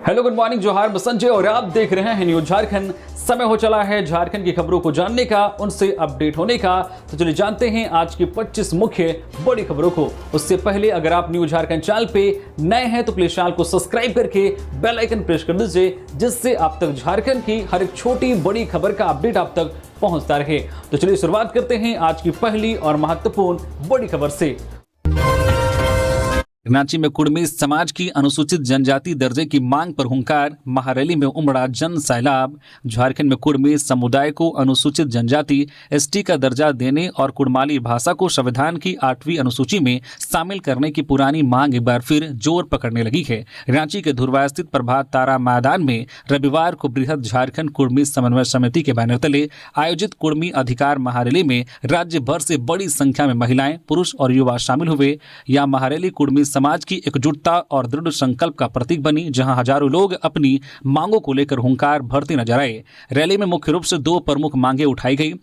Hello good morning, जोहार, मैं संजय और आप देख रहे हैं न्यूज झारखंड। समय हो चला है झारखंड की खबरों को जानने का, उनसे अपडेट होने का। तो चलिए जानते हैं आज की 25 मुख्य बड़ी खबरों को। उससे पहले अगर आप न्यूज झारखंड चैनल पे नए हैं तो प्लीज चैनल को सब्सक्राइब करके बेल आइकन प्रेस कर दीजिए, जिससे आप तक झारखंड की हर एक छोटी बड़ी खबर का अपडेट आप तक पहुंचता रहे। तो चलिए शुरुआत करते हैं आज की पहली और महत्वपूर्ण बड़ी खबर से। रांची में कुर्मी समाज की अनुसूचित जनजाति दर्जे की मांग पर हुंकार, महारैली में उमड़ा जन सैलाब। झारखंड में कुर्मी समुदाय को अनुसूचित जनजाति एसटी का दर्जा देने और कुड़माली भाषा को संविधान की 8वीं अनुसूची में शामिल करने की पुरानी मांग एक बार फिर जोर पकड़ने लगी है। रांची के धुरवा स्थित प्रभात तारा मैदान में रविवार को बृहद झारखंड कुर्मी समन्वय समिति के बैनर तले आयोजित कुर्मी अधिकार महारैली में राज्य भर से बड़ी संख्या में महिलाएं, पुरुष और युवा शामिल हुए। यह महारैली कुर्मी समाज की एकजुटता और दृढ़ संकल्प का प्रतीक बनी, जहां हजारों लोग अपनी मांगों को लेकर हुंकार भरते नजर आए। रैली में मुख्य रूप से 2 प्रमुख मांगे उठाई गई।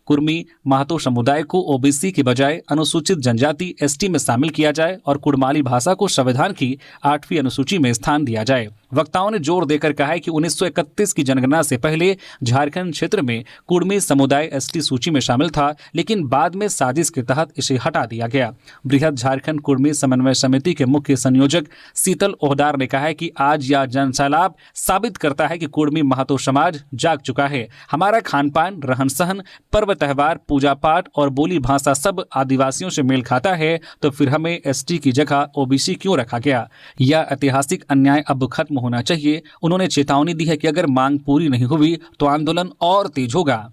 कुर्मी महतो समुदाय को ओबीसी के बजाय अनुसूचित जनजाति एसटी में शामिल किया जाए और कुड़माली भाषा को संविधान की 8वीं अनुसूची में स्थान दिया जाए। वक्ताओं ने जोर देकर कहा है कि 1931 की जनगणना से पहले झारखंड क्षेत्र में कुर्मी समुदाय एसटी सूची में शामिल था, लेकिन बाद में साजिश के तहत इसे हटा दिया गया। बृहद झारखंड कुर्मी समन्वय समिति के मुख्य संयोजक शीतल ओहदार ने कहा है कि आज यह जनसैलाब साबित करता है कि कुर्मी महतो समाज जाग चुका है। हमारा खान पान, रहन सहन, पर्व त्योहार, पूजा पाठ और बोली भाषा सब आदिवासियों से मेल खाता है, तो फिर हमें एसटी की जगह ओबीसी क्यों रखा गया? यह ऐतिहासिक अन्याय अब खत्म होना चाहिए। उन्होंने चेतावनी दी है कि अगर मांग पूरी नहीं हुई तो आंदोलन और तेज होगा।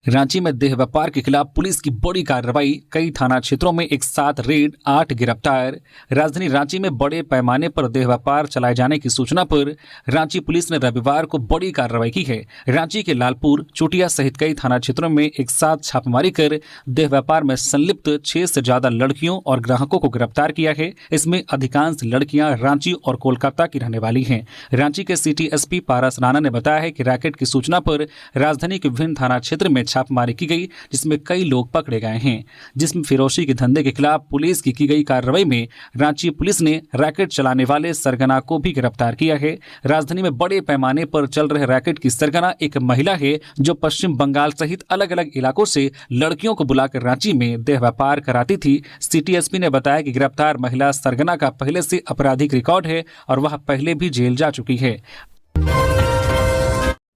रांची में देह व्यापार के खिलाफ पुलिस की बड़ी कार्रवाई, कई थाना क्षेत्रों में एक साथ रेड, 8 गिरफ्तार। राजधानी रांची में बड़े पैमाने पर देह व्यापार चलाए जाने की सूचना पर रांची पुलिस ने रविवार को बड़ी कार्रवाई की है। रांची के लालपुर, चोटिया सहित कई थाना क्षेत्रों में एक साथ छापेमारी कर देह व्यापार में संलिप्त 6 से ज्यादा लड़कियों और ग्राहकों को गिरफ्तार किया है। इसमें अधिकांश लड़कियां रांची और कोलकाता की रहने वाली हैं। रांची के सिटी एसपी पारस राणा ने बताया है कि रैकेट की सूचना पर राजधानी के विभिन्न थाना क्षेत्र में छापेमारी की गई, जिसमें कई लोग पकड़े गए हैं। जिसमें फिरोशी के धंधे के खिलाफ पुलिस की गई कार्रवाई में रांची पुलिस ने रैकेट चलाने वाले सरगना को भी गिरफ्तार किया है। राजधानी में बड़े पैमाने पर चल रहे रैकेट की सरगना एक महिला है, जो पश्चिम बंगाल सहित अलग अलग इलाकों से लड़कियों को बुलाकर रांची में देह व्यापार कराती थी। सिटी एसपी ने बताया कि गिरफ्तार महिला सरगना का पहले से आपराधिक रिकॉर्ड है और वह पहले भी जेल जा चुकी है।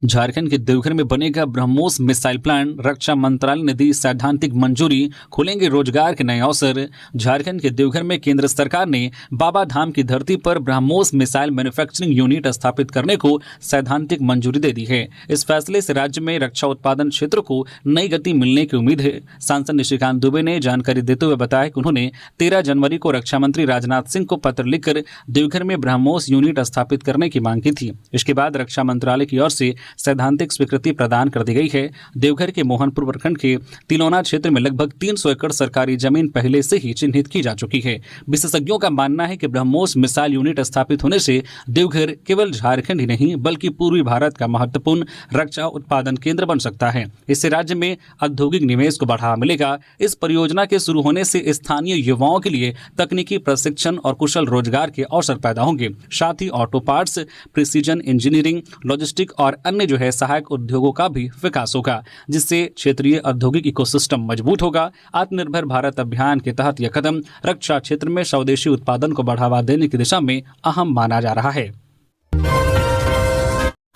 झारखंड के देवघर में बनेगा ब्रह्मोस मिसाइल प्लांट, रक्षा मंत्रालय ने दी सैद्धांतिक मंजूरी, खुलेंगे रोजगार के नए अवसर। झारखंड के देवघर में केंद्र सरकार ने बाबा धाम की धरती पर ब्रह्मोस मिसाइल मैन्युफैक्चरिंग यूनिट स्थापित करने को सैद्धांतिक मंजूरी दे दी है। इस फैसले से राज्य में रक्षा उत्पादन क्षेत्र को नई गति मिलने की उम्मीद है। सांसद निशिकांत दुबे ने जानकारी देते हुए बताया कि उन्होंने 13 जनवरी को रक्षा मंत्री राजनाथ सिंह को पत्र लिखकर देवघर में ब्रह्मोस यूनिट स्थापित करने की मांग की थी। इसके बाद रक्षा मंत्रालय की ओर से सैद्धांतिक स्वीकृति प्रदान कर दी गई है। देवघर के मोहनपुर प्रखंड के तिलौना क्षेत्र में लगभग 300 एकड़ सरकारी जमीन पहले से ही चिन्हित की जा चुकी है। विशेषज्ञों का मानना है कि ब्रह्मोस मिसाइल यूनिट स्थापित होने से देवघर केवल झारखंड ही नहीं बल्कि पूर्वी भारत का महत्वपूर्ण रक्षा उत्पादन केंद्र बन सकता है। इससे राज्य में औद्योगिक निवेश को बढ़ावा मिलेगा। इस परियोजना के शुरू होने से स्थानीय युवाओं के लिए तकनीकी प्रशिक्षण और कुशल रोजगार के अवसर पैदा होंगे। साथ ही auto parts, precision engineering, logistic और अन्य सहायक उद्योगों का भी विकास होगा, जिससे क्षेत्रीय औद्योगिक इकोसिस्टम मजबूत होगा। आत्मनिर्भर भारत अभियान के तहत यह कदम रक्षा क्षेत्र में स्वदेशी उत्पादन को बढ़ावा देने की दिशा में अहम माना जा रहा है।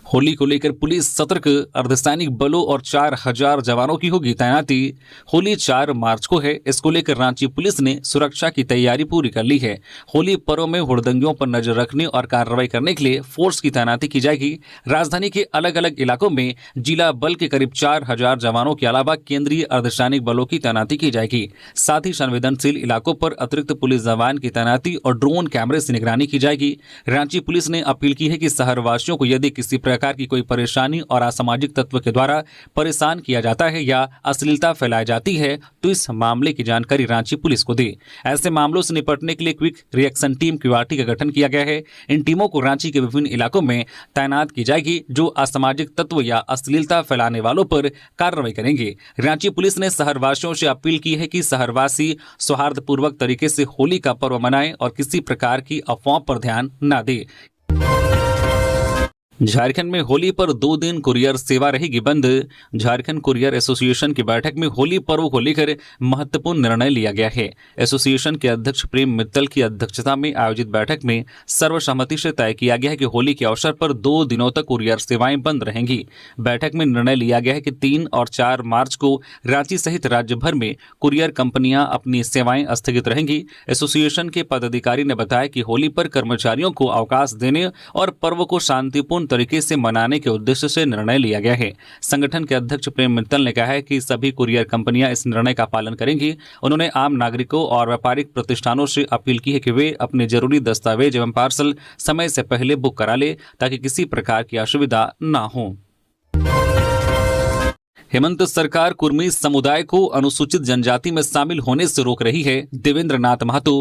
होली को लेकर पुलिस सतर्क, अर्धसैनिक बलों और 4000 जवानों की होगी तैनाती। होली 4 मार्च को है, इसको लेकर रांची पुलिस ने सुरक्षा की तैयारी पूरी कर ली है। होली पर्व में हुड़दंगियों पर नजर रखने और कार्रवाई करने के लिए फोर्स की तैनाती की जाएगी। राजधानी के अलग अलग इलाकों में जिला बल के करीब 4000 जवानों के अलावा केंद्रीय अर्धसैनिक बलों की तैनाती की जाएगी। साथ ही संवेदनशील इलाकों पर अतिरिक्त पुलिस जवान की तैनाती और ड्रोन कैमरे से निगरानी की जाएगी। रांची पुलिस ने अपील की है कि शहरवासियों को यदि किसी प्रकार की कोई परेशानी और असामाजिक तत्व के द्वारा परेशान किया जाता है या अश्लीलता फैलाई जाती है तो इस मामले की जानकारी रांची पुलिस को दे। ऐसे मामलों से निपटने के लिए क्विक रिएक्शन टीम क्यूआरटी का गठन किया गया है। इन टीमों को रांची के विभिन्न इलाकों में तैनात की जाएगी जो असामाजिक तत्व या अश्लीलता फैलाने वालों पर कार्रवाई करेंगे। रांची पुलिस ने शहरवासियों से अपील की है कि शहरवासी सौहार्दपूर्वक तरीके से होली का पर्व मनाएं और किसी प्रकार की अफवाह पर ध्यान न दें। झारखंड में होली पर 2 दिन कुरियर सेवा रहेगी बंद। झारखंड कुरियर एसोसिएशन की बैठक में होली पर्व को लेकर महत्वपूर्ण निर्णय लिया गया है। एसोसिएशन के अध्यक्ष प्रेम मित्तल की अध्यक्षता में आयोजित बैठक में सर्वसम्मति से तय किया गया है कि होली के अवसर पर 2 दिनों तक कुरियर सेवाएं बंद रहेंगी। बैठक में निर्णय लिया गया है कि 3 और 4 मार्च को रांची सहित राज्य भर में कुरियर कंपनियां अपनी सेवाएं स्थगित रहेंगी। एसोसिएशन के पदाधिकारी ने बताया कि होली पर कर्मचारियों को अवकाश देने और पर्व को शांतिपूर्ण तरीके से मनाने के उद्देश्य से निर्णय लिया गया है। संगठन के अध्यक्ष प्रेम मित्तल ने कहा है कि सभी कुरियर कंपनियां इस निर्णय का पालन करेंगी। उन्होंने आम नागरिकों और व्यापारिक प्रतिष्ठानों से अपील की है कि वे अपने जरूरी दस्तावेज एवं पार्सल समय से पहले बुक करा ले ताकि किसी प्रकार की असुविधा न हो। हेमंत सरकार कुर्मी समुदाय को अनुसूचित जनजाति में शामिल होने से रोक रही है। देवेंद्र नाथ महतो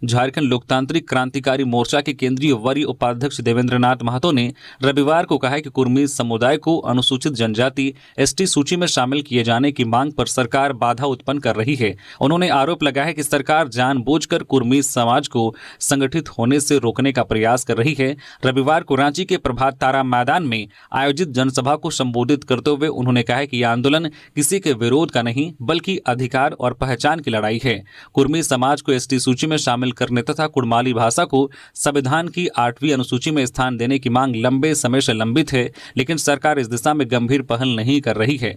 झारखंड लोकतांत्रिक क्रांतिकारी मोर्चा के केंद्रीय वरीय उपाध्यक्ष देवेंद्र नाथ महतो ने रविवार को कहा है कि कुर्मी समुदाय को अनुसूचित जनजाति एसटी सूची में शामिल किए जाने की मांग पर सरकार बाधा उत्पन्न कर रही है। उन्होंने आरोप लगाया है कि सरकार जानबूझकर कुर्मी समाज को संगठित होने से रोकने का प्रयास कर रही है। रविवार को रांची के प्रभात तारा मैदान में आयोजित जनसभा को संबोधित करते हुए उन्होंने कहा कि आंदोलन किसी के विरोध का नहीं बल्कि अधिकार और पहचान की लड़ाई है। कुर्मी समाज को एसटी सूची में शामिल करने तथा कुड़माली भाषा को संविधान की 8वीं अनुसूची में स्थान देने की मांग लंबे समय से लंबित है, लेकिन सरकार इस दिशा में गंभीर पहल नहीं कर रही है।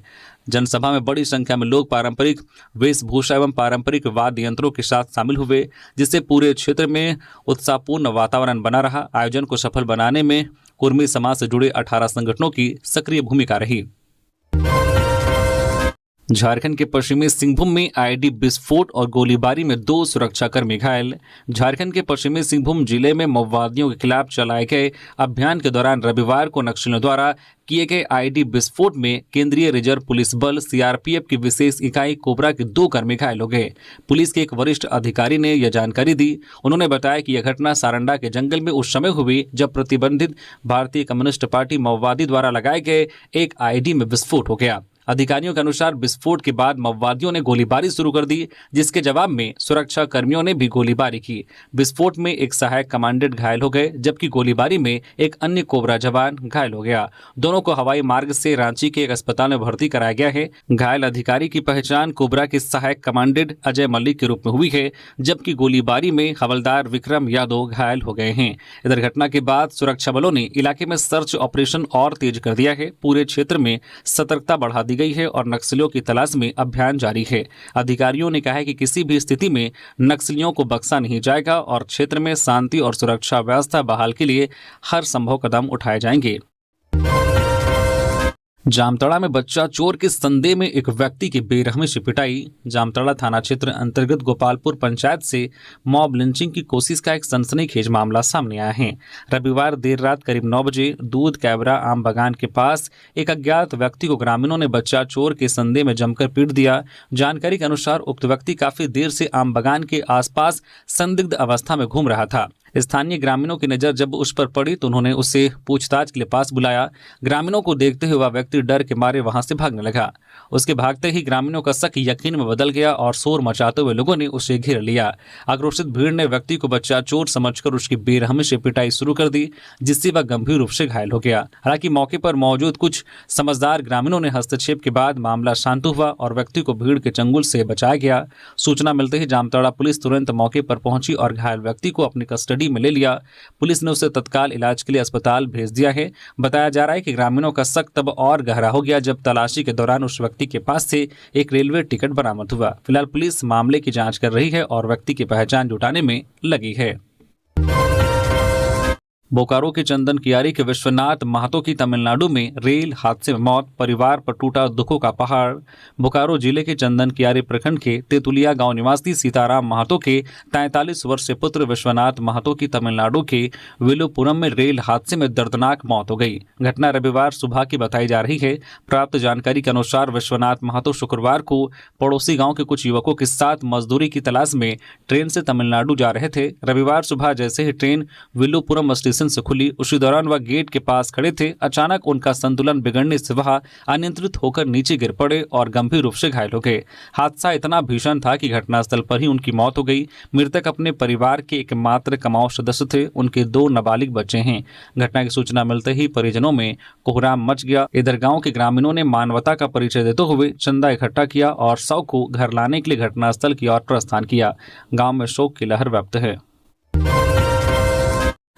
जनसभा में बड़ी संख्या में लोग पारंपरिक वेशभूषा एवं पारंपरिक वाद्य यंत्रों के साथ शामिल हुए, जिससे पूरे क्षेत्र में उत्साहपूर्ण वातावरण बना रहा। आयोजन को सफल बनाने में कुर्मी समाज से जुड़े 18 संगठनों की सक्रिय भूमिका रही। झारखंड के पश्चिमी सिंहभूम में आईडी विस्फोट और गोलीबारी में 2 सुरक्षाकर्मी घायल। झारखंड के पश्चिमी सिंहभूम जिले में माओवादियों के खिलाफ चलाए गए अभियान के दौरान रविवार को नक्सलियों द्वारा किए गए आईडी विस्फोट में केंद्रीय रिजर्व पुलिस बल सीआरपीएफ की विशेष इकाई कोबरा के 2 कर्मी घायल हो गए। पुलिस के एक वरिष्ठ अधिकारी ने यह जानकारी दी। उन्होंने बताया कि यह घटना सारंडा के जंगल में उस समय हुई जब प्रतिबंधित भारतीय कम्युनिस्ट पार्टी माओवादी द्वारा लगाए गए एक आईडी में विस्फोट हो गया। अधिकारियों के अनुसार विस्फोट के बाद माओवादियों ने गोलीबारी शुरू कर दी, जिसके जवाब में सुरक्षा कर्मियों ने भी गोलीबारी की। विस्फोट में एक सहायक कमांडेंट घायल हो गए, जबकि गोलीबारी में एक अन्य कोबरा जवान घायल हो गया। दोनों को हवाई मार्ग से रांची के एक अस्पताल में भर्ती कराया गया है। घायल अधिकारी की पहचान कोबरा के सहायक कमांडेंट अजय मलिक के रूप में हुई है, जबकि गोलीबारी में हवलदार विक्रम यादव घायल हो गए हैं। इधर घटना के बाद सुरक्षा बलों ने इलाके में सर्च ऑपरेशन और तेज कर दिया है। पूरे क्षेत्र में सतर्कता बढ़ा दी गई है और नक्सलियों की तलाश में अभियान जारी है। अधिकारियों ने कहा है कि किसी भी स्थिति में नक्सलियों को बख्शा नहीं जाएगा और क्षेत्र में शांति और सुरक्षा व्यवस्था बहाल के लिए हर संभव कदम उठाए जाएंगे। जामताड़ा में बच्चा चोर के संदेह में एक व्यक्ति की बेरहमी से पिटाई। जामताड़ा थाना क्षेत्र अंतर्गत गोपालपुर पंचायत से मॉब लिंचिंग की कोशिश का एक सनसनीखेज मामला सामने आया है। रविवार देर रात करीब 9 बजे दूध कैबरा आम बागान के पास एक अज्ञात व्यक्ति को ग्रामीणों ने बच्चा चोर के संदेह में जमकर पीट दिया। जानकारी के अनुसार उक्त व्यक्ति काफी देर से आम बागान के आसपास संदिग्ध अवस्था में घूम रहा था। स्थानीय ग्रामीणों की नजर जब उस पर पड़ी तो उन्होंने उसे पूछताछ के लिए पास बुलाया। ग्रामीणों को देखते हुए वह व्यक्ति डर के मारे वहां से भागने लगा। उसके भागते ही ग्रामीणों का शक यकीन में बदल गया और शोर मचाते हुए लोगों ने उसे घेर लिया। आक्रोशित भीड़ ने व्यक्ति को बच्चा चोर समझकर उसकी बेरहमी से पिटाई शुरू कर दी, जिससे वह गंभीर रूप से घायल हो गया। हालांकि मौके पर मौजूद कुछ समझदार ग्रामीणों ने हस्तक्षेप के बाद मामला शांत हुआ और व्यक्ति को भीड़ के चंगुल से बचाया गया। सूचना मिलते ही जामताड़ा पुलिस तुरंत मौके पर पहुंची और घायल व्यक्ति को अपनी कस्टडी में ले लिया। पुलिस ने उसे तत्काल इलाज के लिए अस्पताल भेज दिया है। बताया जा रहा है कि ग्रामीणों का शक तब और गहरा हो गया जब तलाशी के दौरान उस व्यक्ति के पास से एक रेलवे टिकट बरामद हुआ। फिलहाल पुलिस मामले की जांच कर रही है और व्यक्ति की पहचान जुटाने में लगी है। बोकारो के चंदन कियारी के विश्वनाथ महतो की तमिलनाडु में रेल हादसे में मौत, परिवार पर टूटा दुखों का पहाड़। बोकारो जिले के चंदन कियारी प्रखंड के तेतुलिया गांव निवासी सीताराम महतो के 43 वर्षीय पुत्र विश्वनाथ महतो की तमिलनाडु के विलुपुरम में रेल हादसे में दर्दनाक मौत हो गई। घटना रविवार सुबह की बताई जा रही है। प्राप्त जानकारी के अनुसार विश्वनाथ महतो शुक्रवार को पड़ोसी गाँव के कुछ युवकों के साथ मजदूरी की तलाश में ट्रेन से तमिलनाडु जा रहे थे। रविवार सुबह जैसे ही ट्रेन विलुपुरम स्टेशन से खुली, उसी दौरान वह गेट के पास खड़े थे। अचानक उनका संतुलन बिगड़ने से वह अनियंत्रित होकर नीचे गिर पड़े और गंभीर रूप से घायल हो गए। हादसा इतना भीषण था कि घटनास्थल पर ही उनकी मौत हो गई। मृतक अपने परिवार के एकमात्र कमाऊ सदस्य थे। उनके 2 नाबालिग बच्चे हैं। घटना की सूचना मिलते ही परिजनों में कोहराम मच गया। इधर गांव के ग्रामीणों ने मानवता का परिचय देते हुए चंदा इकट्ठा किया और शव को घर लाने के लिए घटनास्थल की ओर प्रस्थान किया। गांव में शोक की लहर व्याप्त है।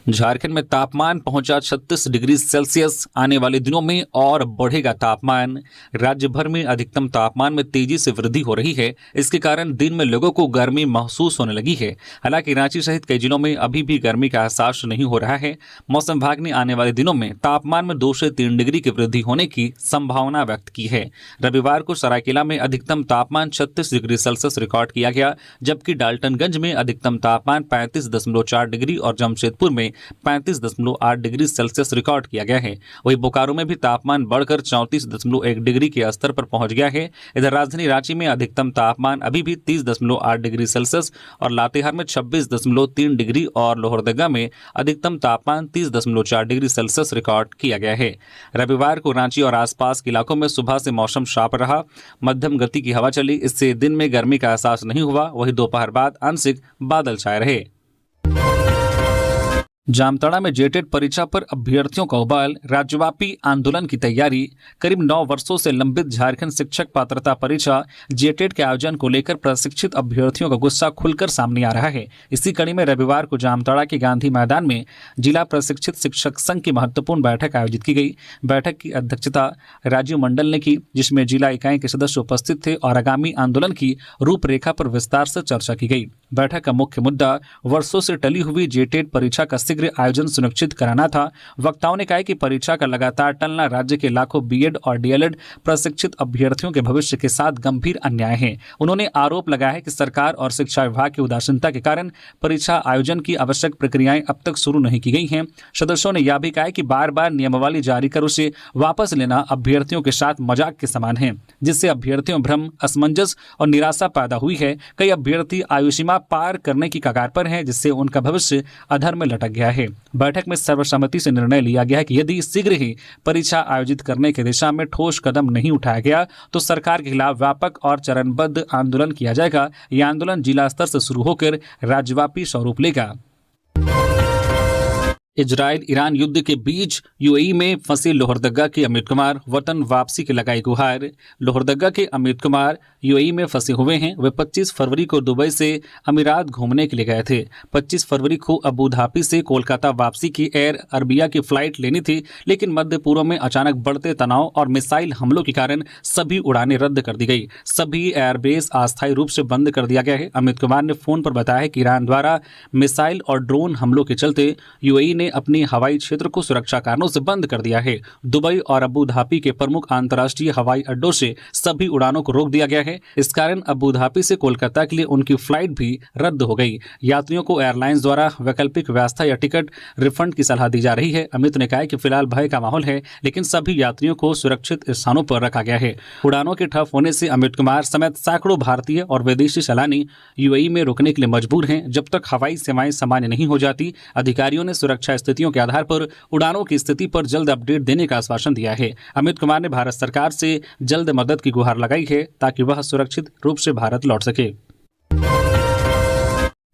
झारखंड में तापमान पहुंचा 36 डिग्री सेल्सियस। आने वाले दिनों में और बढ़ेगा तापमान। राज्य भर में अधिकतम तापमान में तेजी से वृद्धि हो रही है। इसके कारण दिन में लोगों को गर्मी महसूस होने लगी है। हालांकि रांची सहित कई जिलों में अभी भी गर्मी का एहसास नहीं हो रहा है। मौसम विभाग ने आने वाले दिनों में तापमान में 2 से 3 डिग्री की वृद्धि होने की संभावना व्यक्त की है। रविवार को सरायकेला में अधिकतम तापमान 36 डिग्री सेल्सियस रिकॉर्ड किया गया, जबकि डाल्टनगंज में अधिकतम तापमान 35.4 डिग्री और जमशेदपुर में 35.8 डिग्री सेल्सियस रिकॉर्ड किया गया है। वहीं बोकारो में भी तापमान बढ़कर 34.1 डिग्री के स्तर पर पहुंच गया है। इधर राजधानी रांची में अधिकतम तापमान अभी भी 30.8 डिग्री सेल्सियस और लातेहार में 26.3 डिग्री और लोहरदगा में अधिकतम तापमान 30.4 डिग्री सेल्सियस रिकॉर्ड किया गया है। रविवार को रांची और आसपास के इलाकों में सुबह से मौसम साफ रहा। मध्यम गति की हवा चली। इससे दिन में गर्मी का एहसास नहीं हुआ। वहीं दोपहर बाद आंशिक बादल छाए रहे। जामताड़ा में जेटेट परीक्षा पर अभ्यर्थियों का उबाल। राज्यव्यापी आंदोलन की तैयारी। करीब 9 वर्षों से लंबित झारखंड शिक्षक पात्रता परीक्षा जेटेट के आयोजन को लेकर प्रशिक्षित अभ्यर्थियों का गुस्सा खुलकर सामने आ रहा है। इसी कड़ी में रविवार को जामताड़ा के गांधी मैदान में जिला प्रशिक्षित शिक्षक संघ की महत्वपूर्ण बैठक आयोजित की गई। बैठक की अध्यक्षता राजीव मंडल ने की, जिसमें जिला इकाई के सदस्य उपस्थित थे और आगामी आंदोलन की रूपरेखा पर विस्तार से चर्चा की गई। बैठक का मुख्य मुद्दा वर्षों से टली हुई जेटेट परीक्षा का शीघ्र आयोजन सुनिश्चित कराना था। वक्ताओं ने कहा कि परीक्षा का लगातार टलना राज्य के लाखों बीएड और डीएलएड प्रशिक्षित अभ्यर्थियों के भविष्य के साथ गंभीर अन्याय है। उन्होंने आरोप लगाया है कि सरकार और शिक्षा विभाग की उदासीनता के कारण परीक्षा आयोजन की आवश्यक प्रक्रियाएं अब तक शुरू नहीं की गई हैं। सदस्यों ने यह भी कहा कि बार बार नियमावली जारी कर उसे वापस लेना अभ्यर्थियों के साथ मजाक के समान है, जिससे अभ्यर्थियों भ्रम, असमंजस और निराशा पैदा हुई है। कई अभ्यर्थी आयु सीमा पार करने की कगार पर हैं, जिससे उनका भविष्य अधर में लटक गया है। बैठक में सर्वसम्मति से निर्णय लिया गया है कि यदि शीघ्र ही परीक्षा आयोजित करने की दिशा में ठोस कदम नहीं उठाया गया तो सरकार के खिलाफ व्यापक और चरणबद्ध आंदोलन किया जाएगा। यह आंदोलन जिला स्तर से शुरू होकर राज्यव्यापी स्वरूप लेगा। इजराइल ईरान युद्ध के बीच यूएई में फंसे लोहरदगा के अमित कुमार वतन वापसी की लगाई गुहार। लोहरदगा के अमित कुमार यूएई में फंसे हुए हैं। वे 25 फरवरी को दुबई से अमीरात घूमने के लिए गए थे। 25 फरवरी को अबू धाबी से कोलकाता वापसी की एयर अरबिया की फ्लाइट लेनी थी, लेकिन मध्य पूर्व में अचानक बढ़ते तनाव और मिसाइल हमलों के कारण सभी उड़ानें रद्द कर दी गई। सभी एयरबेस अस्थायी रूप से बंद कर दिया गया है। अमित कुमार ने फोन पर बताया कि ईरान द्वारा मिसाइल और ड्रोन हमलों के चलते यूएई अपने हवाई क्षेत्र को सुरक्षा कारणों से बंद कर दिया है। दुबई और अबू धाबी के प्रमुख अंतर्राष्ट्रीय हवाई अड्डों से सभी उड़ानों को रोक दिया गया है। इस कारण अबू धाबी से कोलकाता के लिए उनकी फ्लाइट भी रद्द हो गई। यात्रियों को एयरलाइंस द्वारा वैकल्पिक व्यवस्था या टिकट रिफंड की सलाह दी जा रही है। अमित ने कहा कि फिलहाल भय का माहौल है, लेकिन सभी यात्रियों को सुरक्षित स्थानों पर रखा गया है। उड़ानों के ठप होने से अमित कुमार समेत सैकड़ों भारतीय और विदेशी सैलानी यूएई में रुकने के लिए मजबूर हैं, जब तक हवाई सेवाएं सामान्य नहीं हो जाती। अधिकारियों ने सुरक्षा स्थितियों के आधार पर उड़ानों की स्थिति पर जल्द अपडेट देने का आश्वासन दिया है। अमित कुमार ने भारत सरकार से जल्द मदद की गुहार लगाई है ताकि वह सुरक्षित रूप से भारत लौट सके।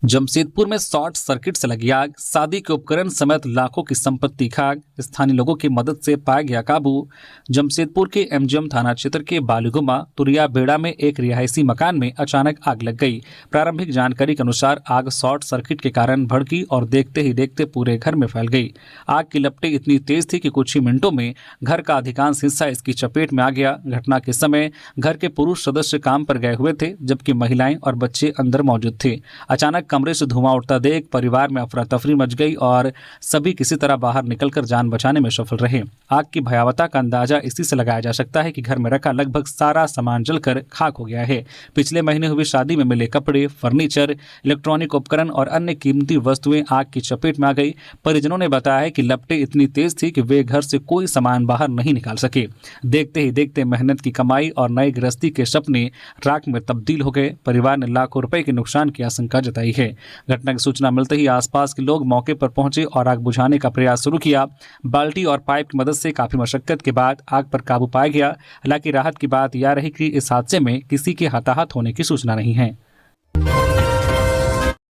जमशेदपुर में शॉर्ट सर्किट से लगी आग। शादी के उपकरण समेत लाखों की संपत्ति खाक। स्थानीय लोगों की मदद से पाया गया काबू। जमशेदपुर के एमजीएम थाना क्षेत्र के बालूगुमा तुरिया बेड़ा में एक रिहायशी मकान में अचानक आग लग गई। प्रारंभिक जानकारी के अनुसार आग शॉर्ट सर्किट के कारण भड़की और देखते ही देखते पूरे घर में फैल गई। आग की लपटें इतनी तेज थी कि कुछ ही मिनटों में घर का अधिकांश हिस्सा इसकी चपेट में आ गया। घटना के समय घर के पुरुष सदस्य काम पर गए हुए थे, जबकि महिलाएं और बच्चे अंदर मौजूद थे। अचानक कमरे से धुआं उठता देख परिवार में अफरा तफरी मच गई और सभी किसी तरह बाहर निकलकर जान बचाने में सफल रहे। आग की भयावहता का अंदाजा इसी से लगाया जा सकता है कि घर में रखा लगभग सारा सामान जलकर खाक हो गया है। पिछले महीने हुई शादी में मिले कपड़े, फर्नीचर, इलेक्ट्रॉनिक उपकरण और अन्य कीमती वस्तुएं आग की चपेट में आ गई। परिजनों ने बताया है कि लपटें इतनी तेज थी कि वे घर से कोई सामान बाहर नहीं निकाल सके। देखते ही देखते मेहनत की कमाई और नई गृहस्थी के सपने राख में तब्दील हो गए। परिवार ने लाखों रुपए के नुकसान की आशंका जताई है। घटना की सूचना मिलते ही आसपास के लोग मौके पर पहुंचे और आग बुझाने का प्रयास शुरू किया। बाल्टी और पाइप की मदद से काफी मशक्कत के बाद आग पर काबू पाया गया। हालांकि राहत की बात यह रही कि इस हादसे में किसी के हताहत होने की सूचना नहीं है।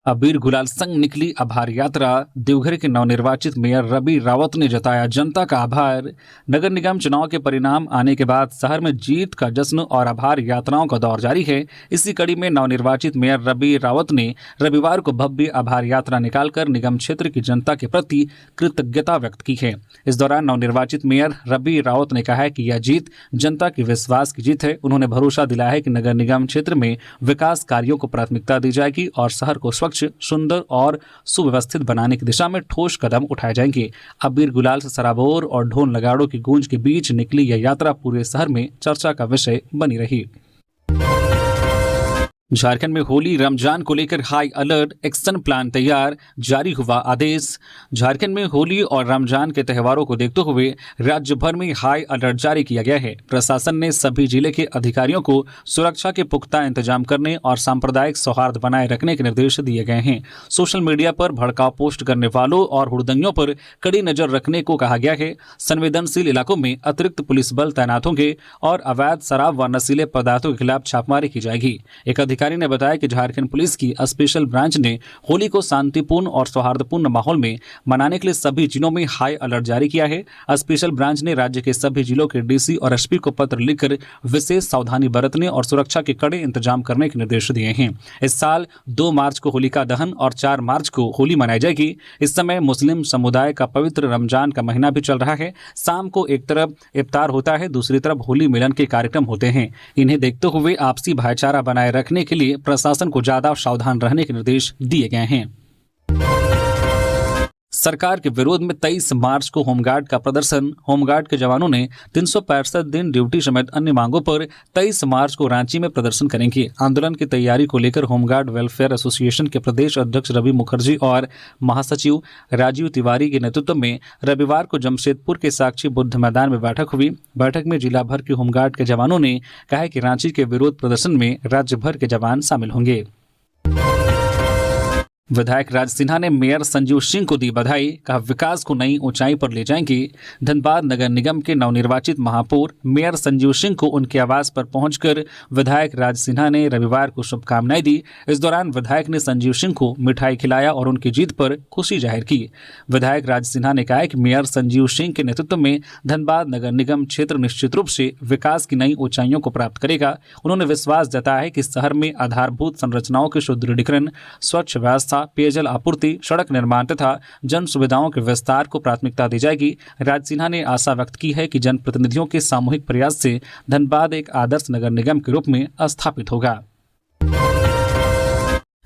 अबीर गुलाल संग निकली आभार यात्रा। देवघर के नवनिर्वाचित मेयर रवि रावत ने जताया जनता का आभार। नगर निगम चुनाव के परिणाम आने के बाद शहर में जीत का जश्न और आभार यात्राओं का दौर जारी है। इसी कड़ी में नवनिर्वाचित मेयर रवि रावत ने रविवार को भव्य आभार यात्रा निकालकर निगम क्षेत्र की जनता के प्रति कृतज्ञता व्यक्त की है। इस दौरान नवनिर्वाचित मेयर रवि रावत ने कहा है कि यह जीत जनता के विश्वास की जीत है। उन्होंने भरोसा दिलाया है कि नगर निगम क्षेत्र में विकास कार्यों को प्राथमिकता दी जाएगी और शहर को स्वच्छ, सुंदर और सुव्यवस्थित बनाने की दिशा में ठोस कदम उठाए जाएंगे। अबीर गुलाल से सराबोर और ढोल नगाड़ों की गूंज के बीच निकली यह यात्रा पूरे शहर में चर्चा का विषय बनी रही। झारखंड में होली रमजान को लेकर हाई अलर्ट, एक्शन प्लान तैयार, जारी हुआ आदेश। झारखंड में होली और रमजान के त्योहारों को देखते हुए राज्य भर में हाई अलर्ट जारी किया गया है। प्रशासन ने सभी जिले के अधिकारियों को सुरक्षा के पुख्ता इंतजाम करने और सांप्रदायिक सौहार्द बनाए रखने के निर्देश दिए गए हैं। सोशल मीडिया पर भड़काऊ पोस्ट करने वालों और हुड़दंगियों पर कड़ी नजर रखने को कहा गया है। संवेदनशील इलाकों में अतिरिक्त पुलिस बल तैनात होंगे और अवैध शराब व नशीले पदार्थों के खिलाफ छापेमारी की जाएगी। एक अधिकारी ने बताया कि झारखंड पुलिस की स्पेशल ब्रांच ने होली को शांतिपूर्ण और सौहार्दपूर्ण माहौल में मनाने के लिए सभी जिलों में हाई अलर्ट जारी किया है। स्पेशल ब्रांच ने राज्य के सभी जिलों के डीसी और एसपी को पत्र लिखकर विशेष सावधानी बरतने और सुरक्षा के कड़े इंतजाम करने के निर्देश दिए हैं। इस साल 2 मार्च को होलिका दहन और 4 मार्च को होली मनाई जाएगी। इस समय मुस्लिम समुदाय का पवित्र रमजान का महीना भी चल रहा है। शाम को एक तरफ इफ्तार होता है, दूसरी तरफ होली मिलन के कार्यक्रम होते हैं। इन्हें देखते हुए आपसी भाईचारा बनाए रखने के लिए प्रशासन को ज्यादा सावधान रहने के निर्देश दिए गए हैं। सरकार के विरोध में 23 मार्च को होमगार्ड का प्रदर्शन। होमगार्ड के जवानों ने 365 दिन ड्यूटी समेत अन्य मांगों पर 23 मार्च को रांची में प्रदर्शन करेंगे। आंदोलन की तैयारी को लेकर होमगार्ड वेलफेयर एसोसिएशन के प्रदेश अध्यक्ष रवि मुखर्जी और महासचिव राजीव तिवारी के नेतृत्व में रविवार को जमशेदपुर के साक्षी बुद्ध मैदान में बैठक हुई। बैठक में जिला भर के होमगार्ड के जवानों ने कहा कि रांची के विरोध प्रदर्शन में राज्य भर के जवान शामिल होंगे। विधायक राज सिन्हा ने मेयर संजीव सिंह को दी बधाई, कहा विकास को नई ऊंचाई पर ले जाएंगे। धनबाद नगर निगम के नवनिर्वाचित महापौर मेयर संजीव सिंह को उनके आवास पर पहुंचकर विधायक राज सिन्हा ने रविवार को शुभकामनाएं दी। इस दौरान विधायक ने संजीव सिंह को मिठाई खिलाया और उनकी जीत पर खुशी जाहिर की। विधायक राज सिन्हा ने कहा कि मेयर संजीव सिंह के नेतृत्व में धनबाद नगर निगम क्षेत्र निश्चित रूप से विकास की नई ऊंचाइयों को प्राप्त करेगा। उन्होंने विश्वास जताया है कि शहर में आधारभूत संरचनाओं के सुदृढ़ीकरण, स्वच्छ व्यवस्था, पेयजल आपूर्ति, सड़क निर्माण तथा जन सुविधाओं के विस्तार को प्राथमिकता दी जाएगी। राज सिन्हा ने आशा व्यक्त की है कि जनप्रतिनिधियों के सामूहिक प्रयास से धनबाद एक आदर्श नगर निगम के रूप में स्थापित होगा।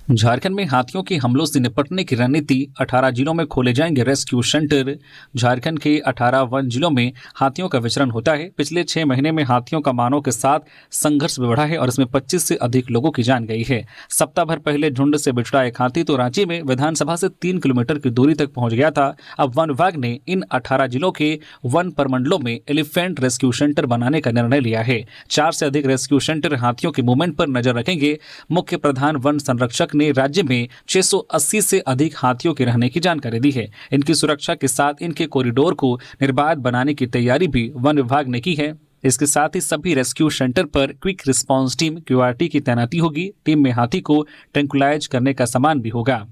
झारखंड में हाथियों के हमलों से निपटने की रणनीति, 18 जिलों में खोले जाएंगे रेस्क्यू सेंटर। झारखंड के 18 वन जिलों में हाथियों का विचरण होता है। पिछले 6 महीने में हाथियों का मानव के साथ संघर्ष बढ़ा है और इसमें 25 से अधिक लोगों की जान गई है। सप्ताह भर पहले झुंड से बिछड़ा एक हाथी तो रांची में विधानसभा से 3 किलोमीटर की दूरी तक पहुंच गया था। अब वन विभाग ने इन 18 जिलों के वन प्रमंडलों में एलिफेंट रेस्क्यू सेंटर बनाने का निर्णय लिया है। 4 से अधिक रेस्क्यू सेंटर हाथियों के मूवमेंट पर नजर रखेंगे। मुख्य प्रधान वन संरक्षक ने राज्य में 680 से अधिक हाथियों के रहने की जानकारी दी है। इनकी सुरक्षा के साथ इनके कॉरिडोर को निर्बाध बनाने की तैयारी भी वन विभाग ने की है। इसके साथ ही सभी रेस्क्यू सेंटर पर क्विक रिस्पांस टीम QRT की तैनाती होगी। टीम में हाथी को ट्रैंकुलाइज करने का सामान भी होगा।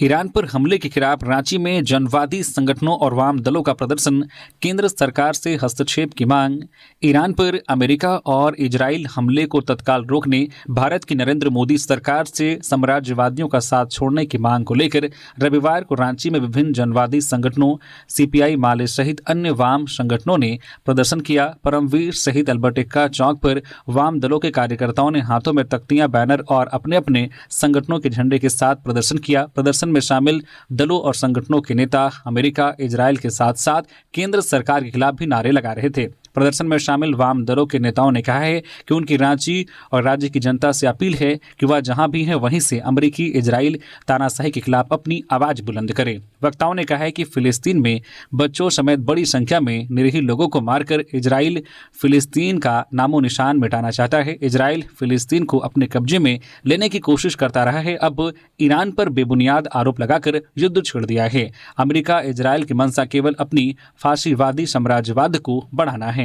ईरान पर हमले के खिलाफ रांची में जनवादी संगठनों और वाम दलों का प्रदर्शन, केंद्र सरकार से हस्तक्षेप की मांग। ईरान पर अमेरिका और इजराइल हमले को तत्काल रोकने भारत की नरेंद्र मोदी सरकार से साम्राज्यवादियों का साथ छोड़ने की मांग को लेकर रविवार को रांची में विभिन्न जनवादी संगठनों सीपीआई माले सहित अन्य वाम संगठनों ने प्रदर्शन किया। परमवीर सहित अल्बर्ट एक्का चौक पर वाम दलों के कार्यकर्ताओं ने हाथों में तख्तियां, बैनर और अपने अपने संगठनों के झंडे के साथ प्रदर्शन किया। प्रदर्शन में शामिल दलों और संगठनों के नेता अमेरिका, इजराइल के साथ साथ केंद्र सरकार के खिलाफ भी नारे लगा रहे थे। प्रदर्शन में शामिल वाम दलों के नेताओं ने कहा है कि उनकी रांची और राज्य की जनता से अपील है कि वह जहां भी है वहीं से अमेरिकी इजराइल तानाशाही के खिलाफ अपनी आवाज बुलंद करें। वक्ताओं ने कहा है कि फिलिस्तीन में बच्चों समेत बड़ी संख्या में निरीह लोगों को मारकर इजराइल फिलिस्तीन का नामो निशान मिटाना चाहता है। इजराइल फिलिस्तीन को अपने कब्जे में लेने की कोशिश करता रहा है, अब ईरान पर बेबुनियाद आरोप लगाकर युद्ध छेड़ दिया है। अमेरिका इजराइल की मंशा केवल अपनी फाशीवादी साम्राज्यवाद को बढ़ाना है।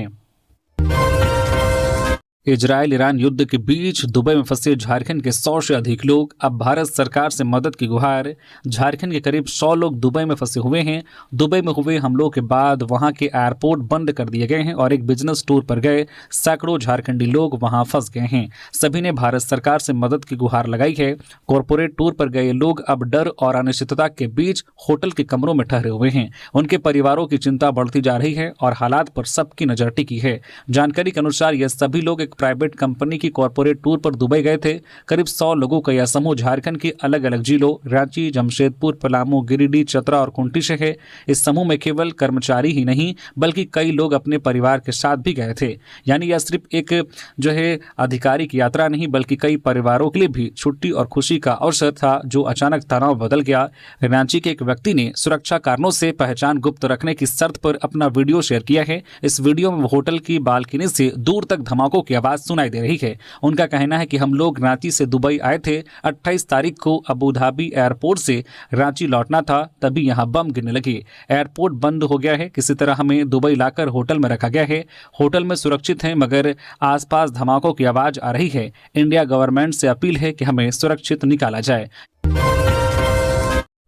इजराइल ईरान युद्ध के बीच दुबई में फंसे झारखंड के 100 से अधिक लोग, अब भारत सरकार से मदद की गुहार। झारखंड के करीब 100 लोग दुबई में फंसे हुए हैं। दुबई में हुए हमलों के बाद वहां के एयरपोर्ट बंद कर दिए गए हैं और एक बिजनेस टूर पर गए सैकड़ों झारखंडी लोग वहां फंस गए हैं। सभी ने भारत सरकार से मदद की गुहार लगाई है। कॉरपोरेट टूर पर गए लोग अब डर और अनिश्चितता के बीच होटल के कमरों में ठहरे हुए हैं। उनके परिवारों की चिंता बढ़ती जा रही है और हालात पर सबकी नजर टिकी है। जानकारी के अनुसार ये सभी लोग एक प्राइवेट कंपनी की कॉरपोरेट टूर पर दुबई गए थे। करीब 100 लोगों का यह समूह झारखंड की अलग अलग जिलों रांची, जमशेदपुर, पलामू, गिरिडीह, चतरा और खूंटी से है। इस समूह में केवल कर्मचारी ही नहीं बल्कि कई लोग अपने परिवार के साथ भी गए थे। यानी यह सिर्फ एक आधिकारिक यात्रा नहीं बल्कि कई परिवारों के लिए भी छुट्टी और खुशी का अवसर था, जो अचानक तनाव बदल गया। रांची के एक व्यक्ति ने सुरक्षा कारणों से पहचान गुप्त रखने की शर्त पर अपना वीडियो शेयर किया है। इस वीडियो में होटल की बालकनी से दूर तक धमाकों की आवाज सुनाई दे रही है। उनका कहना है कि हम लोग रांची से दुबई आए थे। 28 तारीख को अबू धाबी एयरपोर्ट से रांची लौटना था, तभी यहां बम गिरने लगे। एयरपोर्ट बंद हो गया है। किसी तरह हमें दुबई लाकर होटल में रखा गया है। होटल में सुरक्षित हैं मगर आसपास धमाकों की आवाज आ रही है। इंडिया गवर्नमेंट से अपील है कि हमें सुरक्षित निकाला जाए।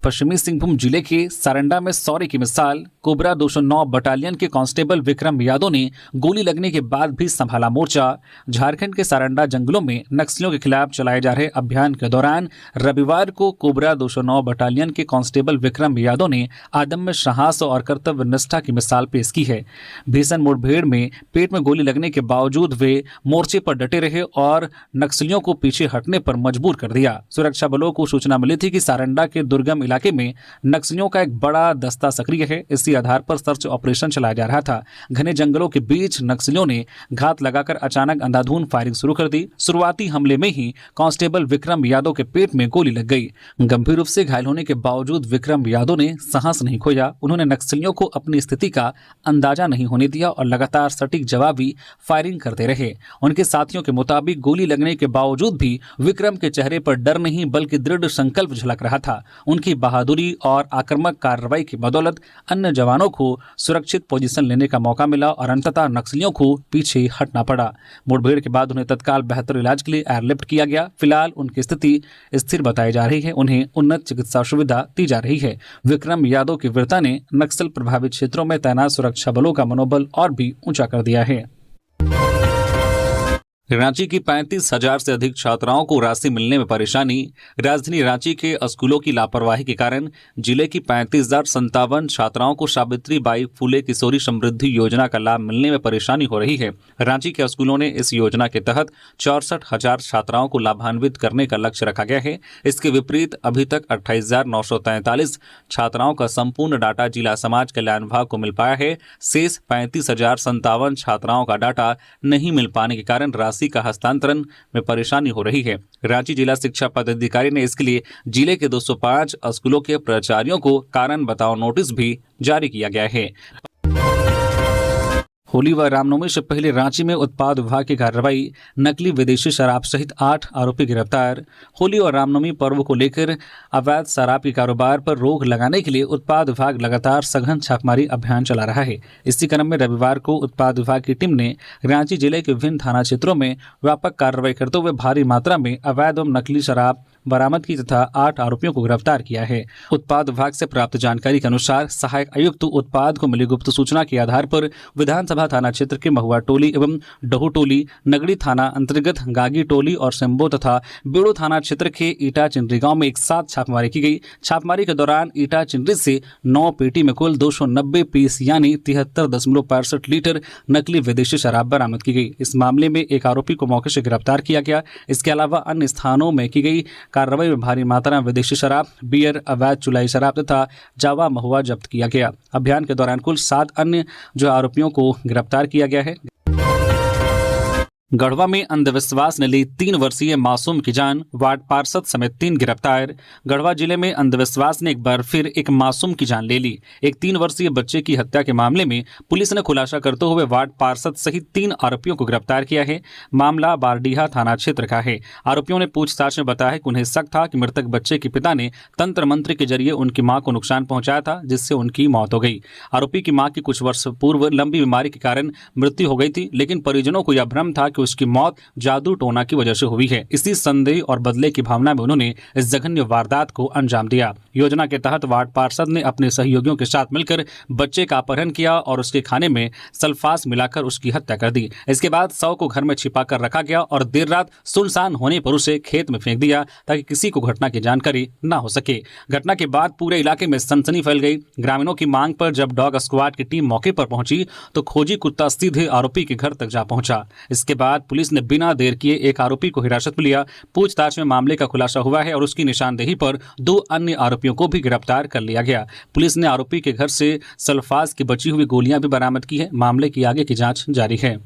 पश्चिमी सिंहभूम जिले के सारंडा में शौर्य की मिसाल, कोबरा 209 बटालियन के कांस्टेबल विक्रम यादव ने गोली लगने के बाद भी संभाला मोर्चा। झारखंड के सारंडा जंगलों में नक्सलियों के खिलाफ चलाए जा रहे अभियान के दौरान रविवार को कोबरा 209 बटालियन के कांस्टेबल विक्रम यादव ने आदम्य साहस और कर्तव्य निष्ठा की मिसाल पेश की है। भीषण मुठभेड़ में पेट में गोली लगने के बावजूद वे मोर्चे पर डटे रहे और नक्सलियों को पीछे हटने पर मजबूर कर दिया। सुरक्षा बलों को सूचना मिली थी कि सारंडा के दुर्गम इलाके में नक्सलियों का एक बड़ा दस्ता सक्रिय है। इसी आधार पर सर्च ऑपरेशन चलाया जा रहा था। घने जंगलों के बीच नक्सलियों ने घात लगाकर अचानक अंधाधुंध फायरिंग शुरू कर दी। शुरुआती हमले में ही कांस्टेबल विक्रम यादव के पेट में गोली लग गई। गंभीर रूप से घायल होने के बावजूद विक्रम यादव ने साहस नहीं खोया। उन्होंने नक्सलियों को अपनी स्थिति का अंदाजा नहीं होने दिया और लगातार सटीक जवाबी फायरिंग करते रहे। उनके साथियों के मुताबिक गोली लगने के बावजूद भी विक्रम के चेहरे पर डर नहीं बल्कि दृढ़ संकल्प झलक रहा था। उनकी बहादुरी और आक्रामक कार्रवाई की बदौलत अन्य जवानों को सुरक्षित पोजीशन लेने का मौका मिला और अंततः नक्सलियों को पीछे हटना पड़ा। मुठभेड़ के बाद उन्हें तत्काल बेहतर इलाज के लिए एयरलिफ्ट किया गया। फिलहाल उनकी स्थिति स्थिर बताई जा रही है। उन्हें उन्नत चिकित्सा सुविधा दी जा रही है। विक्रम यादव की वीरता ने नक्सल प्रभावित क्षेत्रों में तैनात सुरक्षा बलों का मनोबल और भी ऊंचा कर दिया है। रांची की 35,000 से अधिक छात्राओं को राशि मिलने में परेशानी। राजधानी रांची के स्कूलों की लापरवाही के कारण जिले की 35,057 छात्राओं को सावित्री बाई फुले किशोरी समृद्धि योजना का लाभ मिलने में परेशानी हो रही है। रांची के स्कूलों ने इस योजना के तहत 64,000 छात्राओं को लाभान्वित करने का लक्ष्य रखा गया है। इसके विपरीत अभी तक 28,943 छात्राओं का संपूर्ण डाटा जिला समाज कल्याण विभाग को मिल पाया है। शेष 35,057 छात्राओं का डाटा नहीं मिल पाने के कारण का हस्तांतरण में परेशानी हो रही है। रांची जिला शिक्षा पदाधिकारी ने इसके लिए जिले के 205 स्कूलों के प्राचार्यों को कारण बताओ नोटिस भी जारी किया गया है। होली व रामनवमी से पहले रांची में उत्पाद विभाग की कार्रवाई, नकली विदेशी शराब सहित 8 आरोपी गिरफ्तार। होली और रामनवमी पर्व को लेकर अवैध शराब के कारोबार पर रोक लगाने के लिए उत्पाद विभाग लगातार सघन छापेमारी अभियान चला रहा है। इसी क्रम में रविवार को उत्पाद विभाग की टीम ने रांची जिले के विभिन्न थाना क्षेत्रों में व्यापक कार्रवाई करते हुए भारी मात्रा में अवैध एवं नकली शराब बरामदगी तथा 8 आरोपियों को गिरफ्तार किया है। उत्पाद विभाग से प्राप्त जानकारी के अनुसार सहायक आयुक्त उत्पाद को मिली गुप्त सूचना के आधार पर विधानसभा थाना क्षेत्र के महुआ टोली एवं डहू टोली, नगड़ी थाना अंतर्गत गागी टोली और सिम्बो तथा बेड़ो थाना क्षेत्र के ईटा चिंडरी गांव में एक साथ छापेमारी की गई। छापेमारी के दौरान ईटा चिंडरी से 9 पेटी में कुल 290 पीस यानी 73.65 लीटर नकली विदेशी शराब बरामद की गई। इस मामले में एक आरोपी को मौके से गिरफ्तार किया गया। इसके अलावा अन्य स्थानों में की गई कार्रवाई में भारी मात्रा में विदेशी शराब, बियर, अवैध चुलाई शराब तथा जावा महुआ जब्त किया गया। अभियान के दौरान कुल 7 अन्य आरोपियों को गिरफ्तार किया गया है। गढ़वा में अंधविश्वास ने ली 3 वर्षीय मासूम की जान, वार्ड पार्षद समेत 3 गिरफ्तार। गढ़वा जिले में अंधविश्वास ने एक बार फिर एक मासूम की जान ले ली। एक 3 वर्षीय बच्चे की हत्या के मामले में पुलिस ने खुलासा करते हुए वार्ड पार्षद सहित 3 आरोपियों को गिरफ्तार किया है। मामला बारडीहा थाना क्षेत्र का है। आरोपियों ने पूछताछ में बताया कि उन्हें शक था कि मृतक बच्चे के पिता ने तंत्र मंत्र के जरिए उनकी मां को नुकसान पहुंचाया था, जिससे उनकी मौत हो गई। आरोपी की मां की कुछ वर्ष पूर्व लंबी बीमारी के कारण मृत्यु हो गई थी, लेकिन परिजनों को यह भ्रम था कि उसकी मौत जादू टोना की वजह से हुई है। इसी संदेह और बदले की भावना में उन्होंने इस जघन्य वारदात को अंजाम दिया। योजना के तहत वार्ड पार्षद ने अपने सहयोगियों के साथ मिलकर बच्चे का अपहरण किया और उसके खाने में सल्फास मिलाकर उसकी हत्या कर दी। इसके बाद शव को घर में छिपा कर रखा गया और देर रात सुनसान होने पर उसे खेत में फेंक दिया ताकि किसी को घटना की जानकारी न हो सके। घटना के बाद पूरे इलाके में सनसनी फैल गई। ग्रामीणों की मांग पर जब डॉग स्क्वाड की टीम मौके पर पहुंची तो खोजी कुत्ता सीधे आरोपी के घर तक जा पहुंचा। इसके बाद पुलिस ने बिना देर किए एक आरोपी को हिरासत में लिया। पूछताछ में मामले का खुलासा हुआ है और उसकी निशानदेही पर 2 अन्य आरोपियों को भी गिरफ्तार कर लिया गया। पुलिस ने आरोपी के घर से सल्फास की बची हुई गोलियां भी बरामद की है। मामले की आगे की जांच जारी है।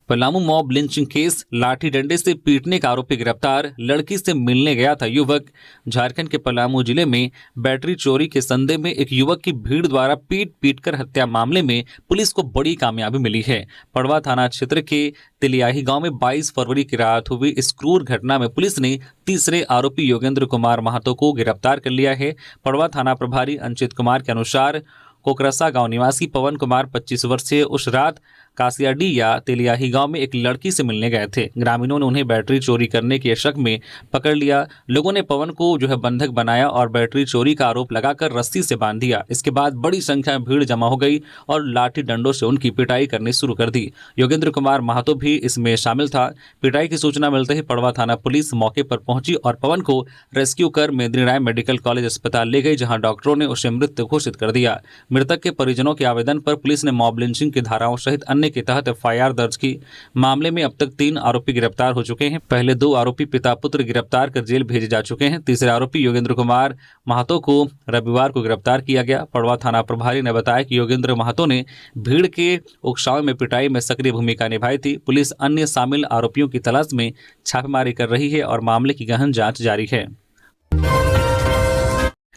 पलामू मॉब लिंचिंग केस, लाठी डंडे से पीटने का आरोपी गिरफ्तार। लड़की से मिलने गया था युवक। झारखंड के पलामू जिले में बैटरी चोरी के संदेह में एक युवक की भीड़ द्वारा पीट कर हत्या मामले में पुलिस को बड़ी कामयाबी मिली है। पड़वा थाना क्षेत्र के तिलियाही गांव में 22 फरवरी की रात हुई इस क्रूर घटना में पुलिस ने तीसरे आरोपी योगेंद्र कुमार महतो को गिरफ्तार कर लिया है। पड़वा थाना प्रभारी अंचित कुमार के अनुसार कोकरसा गांव निवासी पवन कुमार 25 वर्षीय उस रात कासियाडी या तेलियाही गांव में एक लड़की से मिलने गए थे। ग्रामीणों ने उन्हें बैटरी चोरी करने के शक में पकड़ लिया। लोगों ने पवन को बंधक बनाया और बैटरी चोरी का आरोप लगाकर रस्सी से बांध दिया। इसके बाद बड़ी संख्या में भीड़ जमा हो गई और लाठी डंडों से उनकी पिटाई करनी शुरू कर दी। योगेंद्र कुमार महतो भी इसमें शामिल था। पिटाई की सूचना मिलते ही पड़वा थाना पुलिस मौके पर पहुंची और पवन को रेस्क्यू कर मेदिनीराय मेडिकल कॉलेज अस्पताल ले गई, जहां डॉक्टरों ने उसे मृत घोषित कर दिया। मृतक के परिजनों के आवेदन पर पुलिस ने मॉब लिंचिंग की धाराओं सहित अन्य के तहत एफआईआर दर्ज की। मामले में अब तक 3 आरोपी गिरफ्तार हो चुके हैं। पहले 2 आरोपी पिता पुत्र गिरफ्तार कर जेल भेजे जा चुके हैं। तीसरे आरोपी योगेंद्र कुमार महतो को रविवार को गिरफ्तार किया गया। पड़वा थाना प्रभारी ने बताया कि योगेंद्र महतो ने भीड़ के उकसाव में पिटाई में सक्रिय भूमिका निभाई थी। पुलिस अन्य शामिल आरोपियों की तलाश में छापेमारी कर रही है और मामले की गहन जांच जारी है।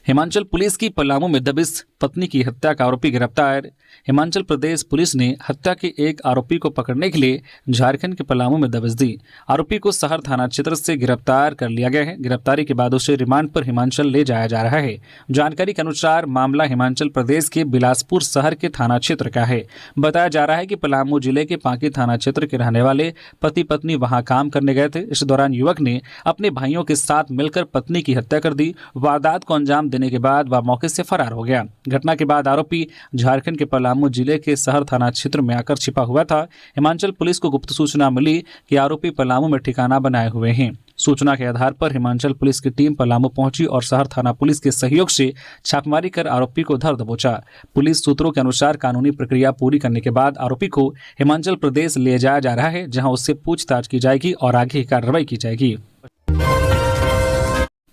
हिमाचल पुलिस की पलामू में दबिश, पत्नी की हत्या का आरोपी गिरफ्तार। हिमाचल प्रदेश पुलिस ने हत्या के एक आरोपी को पकड़ने के लिए झारखंड के पलामू में दबिश दी। आरोपी को शहर थाना क्षेत्र से गिरफ्तार कर लिया गया है। गिरफ्तारी के बाद उसे रिमांड पर हिमाचल ले जाया जा रहा है। जानकारी के अनुसार मामला हिमाचल प्रदेश के बिलासपुर शहर के थाना क्षेत्र का है। बताया जा रहा है कि पलामू जिले के पांकी थाना क्षेत्र के रहने वाले पति पत्नी वहां काम करने गए थे। इस दौरान युवक ने अपने भाइयों के साथ मिलकर पत्नी की हत्या कर दी। वारदात को अंजाम देने के बाद वह मौके से फरार हो गया। घटना के बाद आरोपी झारखंड के पलामू जिले के शहर थाना क्षेत्र में आकर छिपा हुआ था। हिमाचल पुलिस को गुप्त सूचना मिली कि आरोपी पलामू में ठिकाना बनाए हुए हैं। सूचना के आधार पर हिमाचल पुलिस की टीम पलामू पहुंची और शहर थाना पुलिस के सहयोग से छापेमारी कर आरोपी को धर दबोचा। पुलिस सूत्रों के अनुसार कानूनी प्रक्रिया पूरी करने के बाद आरोपी को हिमाचल प्रदेश ले जाया जा रहा है, जहां उससे पूछताछ की जाएगी और आगे कार्रवाई की जाएगी।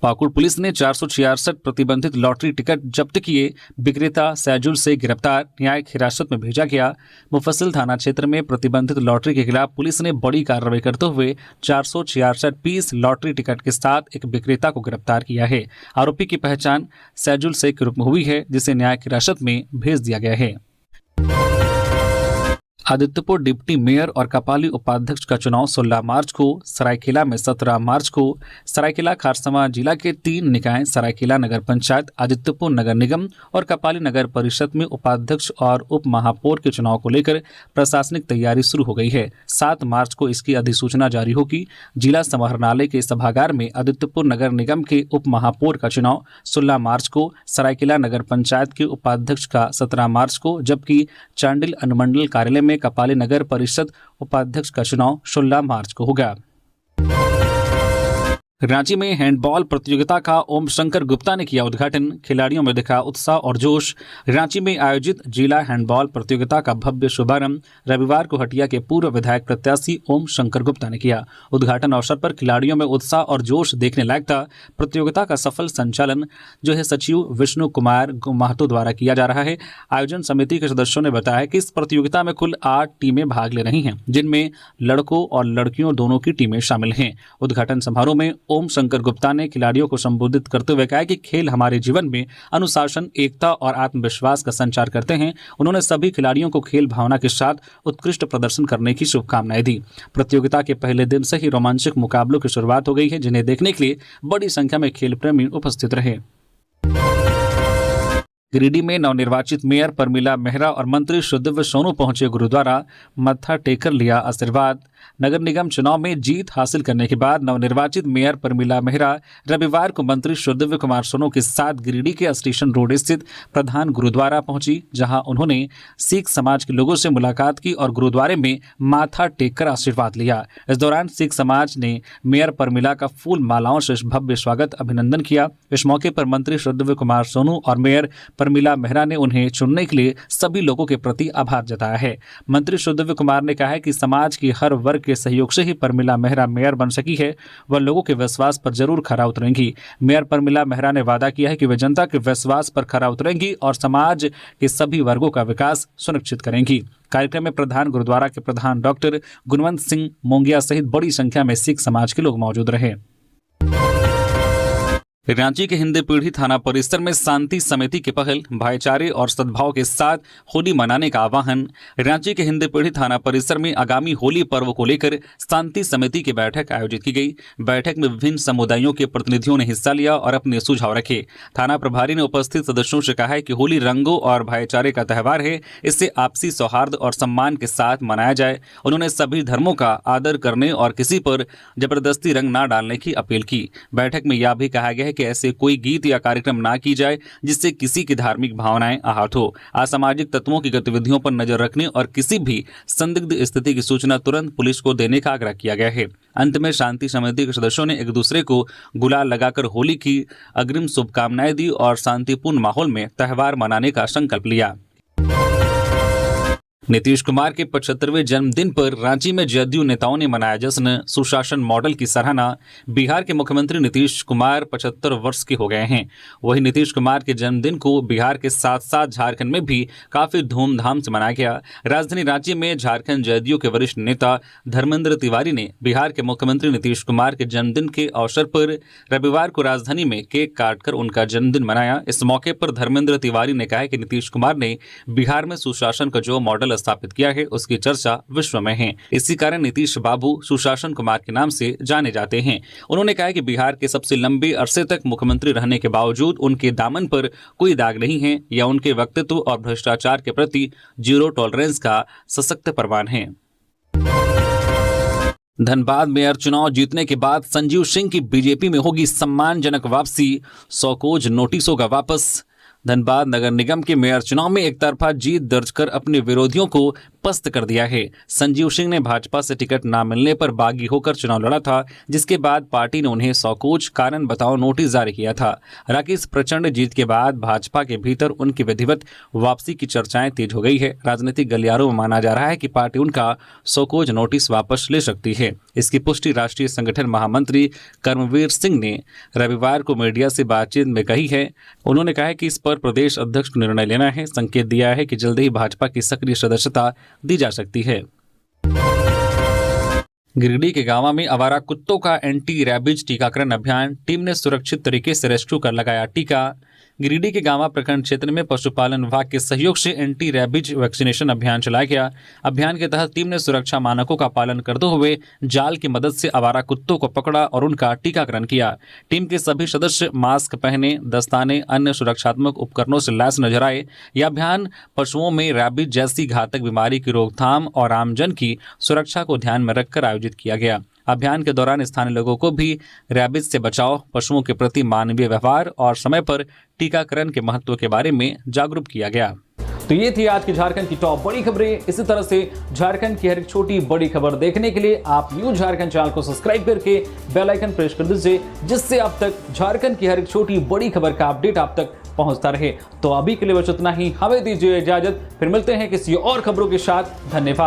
पाकुड़ पुलिस ने 466 प्रतिबंधित लॉटरी टिकट जब्त किए। विक्रेता सैजुल से गिरफ्तार, न्यायिक हिरासत में भेजा गया। मुफस्सिल थाना क्षेत्र में प्रतिबंधित लॉटरी के खिलाफ पुलिस ने बड़ी कार्रवाई करते हुए 466 पीस लॉटरी टिकट के साथ एक विक्रेता को गिरफ्तार किया है। आरोपी की पहचान सैजुल शेख के रूप में हुई है, जिसे न्यायिक हिरासत में भेज दिया गया है। आदित्यपुर डिप्टी मेयर और कपाली उपाध्यक्ष का चुनाव 16 मार्च को, सरायकेला में 17 मार्च को। सरायकेला खारसंवा जिला के 3 निकाय सरायकेला नगर पंचायत, आदित्यपुर नगर निगम और कपाली नगर परिषद में उपाध्यक्ष और उप महापौर के चुनाव को लेकर प्रशासनिक तैयारी शुरू हो गई है। 7 मार्च को इसकी अधिसूचना जारी होगी। जिला समाहरणालय के सभागार में आदित्यपुर नगर निगम के उप महापौर का चुनाव 16 मार्च को, सरायकेला नगर पंचायत के उपाध्यक्ष का 17 मार्च को, जबकि चांडिल अनुमंडल कार्यालय में कपाली नगर परिषद उपाध्यक्ष का चुनाव 16 मार्च को होगा। रांची में हैंडबॉल प्रतियोगिता का ओम शंकर गुप्ता ने किया उद्घाटन, खिलाड़ियों में दिखा उत्साह और जोश। रांची में आयोजित जिला हैंडबॉल प्रतियोगिता का भव्य शुभारंभ रविवार को हटिया के पूर्व विधायक प्रत्याशी ओम शंकर गुप्ता ने किया। उद्घाटन अवसर पर खिलाड़ियों में उत्साह और जोश देखने लायक था। प्रतियोगिता का सफल संचालन जो है सचिव विष्णु कुमार महतो द्वारा किया जा रहा है। आयोजन समिति के सदस्यों ने बताया कि इस प्रतियोगिता में कुल 8 टीमें भाग ले रही हैं, जिनमें लड़कों और लड़कियों दोनों की टीमें शामिल हैं। उद्घाटन समारोह में ओम शंकर गुप्ता ने खिलाड़ियों को संबोधित करते हुए कहा कि खेल हमारे जीवन में अनुशासन, एकता और आत्मविश्वास का संचार करते हैं। उन्होंने सभी खिलाड़ियों को खेल भावना के साथ उत्कृष्ट प्रदर्शन करने की शुभकामनाएं दी। प्रतियोगिता के पहले दिन से ही रोमांचक मुकाबलों की शुरुआत हो गई है, जिन्हें देखने के लिए बड़ी संख्या में खेल प्रेमी उपस्थित रहे। गिरिडीह में नवनिर्वाचित मेयर परमिला मेहरा और मंत्री सुदिव्य सोनू पहुंचे गुरुद्वारा, मत्था टेकर लिया आशीर्वाद। नगर निगम चुनाव में जीत हासिल करने के बाद नवनिर्वाचित मेयर परमिला मेहरा रविवार को मंत्री सुदिव्य कुमार सोनू के साथ गिरिडीह के स्टेशन रोड स्थित प्रधान गुरुद्वारा पहुंची, जहां उन्होंने सिख समाज के लोगों से मुलाकात की और गुरुद्वारे में माथा टेककर आशीर्वाद लिया। इस दौरान सिख समाज ने मेयर परमिला का फूल मालाओं से भव्य स्वागत अभिनंदन किया। इस मौके पर मंत्री सुदिव्य कुमार सोनू और मेयर परमिला मेहरा ने उन्हें चुनने के लिए सभी लोगों के प्रति आभार जताया है। मंत्री सुदिव्य कुमार ने कहा है कि समाज की हर वर्ग के सहयोग से ही परमिला मेहरा मेयर बन सकी है। वह लोगों के विश्वास पर जरूर खरा उतरेंगी। मेयर परमिला मेहरा ने वादा किया है कि वे जनता के विश्वास पर खरा उतरेंगी और समाज के सभी वर्गों का विकास सुनिश्चित करेंगी। कार्यक्रम में प्रधान गुरुद्वारा के प्रधान डॉक्टर गुणवंत सिंह मोंगिया सहित बड़ी संख्या में सिख समाज के लोग मौजूद रहे। रांची के हिंदी पीढ़ी थाना परिसर में शांति समिति की पहल, भाईचारे और सद्भाव के साथ होली मनाने का आह्वान। रांची के हिंदी पीढ़ी थाना परिसर में आगामी होली पर्व को लेकर शांति समिति की बैठक आयोजित की गई। बैठक में विभिन्न समुदायों के प्रतिनिधियों ने हिस्सा लिया और अपने सुझाव रखे। थाना प्रभारी ने उपस्थित सदस्यों से कहा है कि होली रंगों और भाईचारे का त्यौहार है, इससे आपसी सौहार्द और सम्मान के साथ मनाया जाए। उन्होंने सभी धर्मों का आदर करने और किसी पर जबरदस्ती रंग न डालने की अपील की। बैठक में यह भी कहा गया है कि ऐसे कोई गीत या कार्यक्रम ना की जाए जिससे किसी की धार्मिक भावनाएं आहत हो। असामाजिक तत्वों की गतिविधियों पर नजर रखने और किसी भी संदिग्ध स्थिति की सूचना तुरंत पुलिस को देने का आग्रह किया गया है। अंत में शांति समिति के सदस्यों ने एक दूसरे को गुलाल लगाकर होली की अग्रिम शुभकामनाएं दी और शांतिपूर्ण माहौल में त्यौहार मनाने का संकल्प लिया। नीतीश कुमार के 75वें जन्मदिन पर रांची में जदयू नेताओं ने मनाया जश्न, सुशासन मॉडल की सराहना। बिहार के मुख्यमंत्री नीतीश कुमार 75 वर्ष के हो गए हैं। वहीं नीतीश कुमार के जन्मदिन को बिहार के साथ साथ झारखंड में भी काफी धूमधाम से मनाया गया। राजधानी रांची में झारखंड जदयू के वरिष्ठ नेता धर्मेंद्र तिवारी ने बिहार के मुख्यमंत्री नीतीश कुमार के जन्मदिन के अवसर पर रविवार को राजधानी में केक काटकर उनका जन्मदिन मनाया। इस मौके पर धर्मेंद्र तिवारी ने कहा कि नीतीश कुमार ने बिहार में सुशासन का जो मॉडल स्थापित किया है उसकी चर्चा विश्व में है। इसी कारण नीतीश बाबू सुशासन कुमार के नाम से जाने जाते हैं। उन्होंने कहा कि बिहार के सबसे लंबे अरसे तक मुख्यमंत्री रहने के बावजूद उनके दामन पर कोई दाग नहीं है। यह उनके व्यक्तित्व और भ्रष्टाचार के प्रति जीरो टॉलरेंस का सशक्त प्रमाण है। धनबाद मेयर चुनाव जीतने के बाद संजीव सिंह की बीजेपी में होगी सम्मानजनक वापसी, 100 कोज नोटिस होगा वापस। धनबाद नगर निगम के मेयर चुनाव में एक तरफा जीत दर्ज कर अपने विरोधियों को पस्त कर दिया है। संजीव सिंह ने भाजपा से टिकट न मिलने पर बागी होकर चुनाव लड़ा था, जिसके बाद पार्टी ने उन्हें 100 कोज कारण बताओ नोटिस जारी किया था। राकेश प्रचंड जीत के बाद भाजपा के भीतर उनकी विधिवत वापसी की चर्चाएं तेज हो गई है। राजनीतिक गलियारों में माना जा रहा है कि पार्टी उनका 100 कोज नोटिस वापस ले सकती है। इसकी पुष्टि राष्ट्रीय संगठन महामंत्री कर्मवीर सिंह ने रविवार को मीडिया से बातचीत में कही है। उन्होंने कहा कि इस पर प्रदेश अध्यक्ष को निर्णय लेना है। संकेत दिया है कि जल्द ही भाजपा की सक्रिय सदस्यता दी जा सकती है। गिरिडीह के गांवा में आवारा कुत्तों का एंटी रैबिज टीकाकरण अभियान, टीम ने सुरक्षित तरीके से रेस्क्यू कर लगाया टीका। गिरिडीह के गांवा प्रखंड क्षेत्र में पशुपालन विभाग के सहयोग से एंटी रैबिज वैक्सीनेशन अभियान चलाया गया। अभियान के तहत टीम ने सुरक्षा मानकों का पालन करते हुए जाल की मदद से आवारा कुत्तों को पकड़ा और उनका टीकाकरण किया। टीम के सभी सदस्य मास्क पहने, दस्ताने, अन्य सुरक्षात्मक उपकरणों से लैस नजर आए। यह अभियान पशुओं में रैबिज जैसी घातक बीमारी की रोकथाम और आमजन की सुरक्षा को ध्यान में रखकर आयोजित किया गया। अभियान के दौरान स्थानीय लोगों को भी रैबिज से बचाव, पशुओं के प्रति मानवीय व्यवहार और समय पर टीकाकरण के महत्व के बारे में जागरूक किया गया। तो ये थी आज की झारखंड की टॉप बड़ी खबरें। इसी तरह से झारखंड की हर एक छोटी बड़ी खबर देखने के लिए आप न्यूज झारखंड चैनल को सब्सक्राइब करके बेल आइकन प्रेस कर दीजिए, जिससे अब तक झारखंड की हर एक छोटी बड़ी खबर का अपडेट आप तक पहुंचता रहे। तो अभी के लिए बस इतना ही, हमें दीजिए इजाजत, फिर मिलते हैं किसी और खबरों के साथ। धन्यवाद।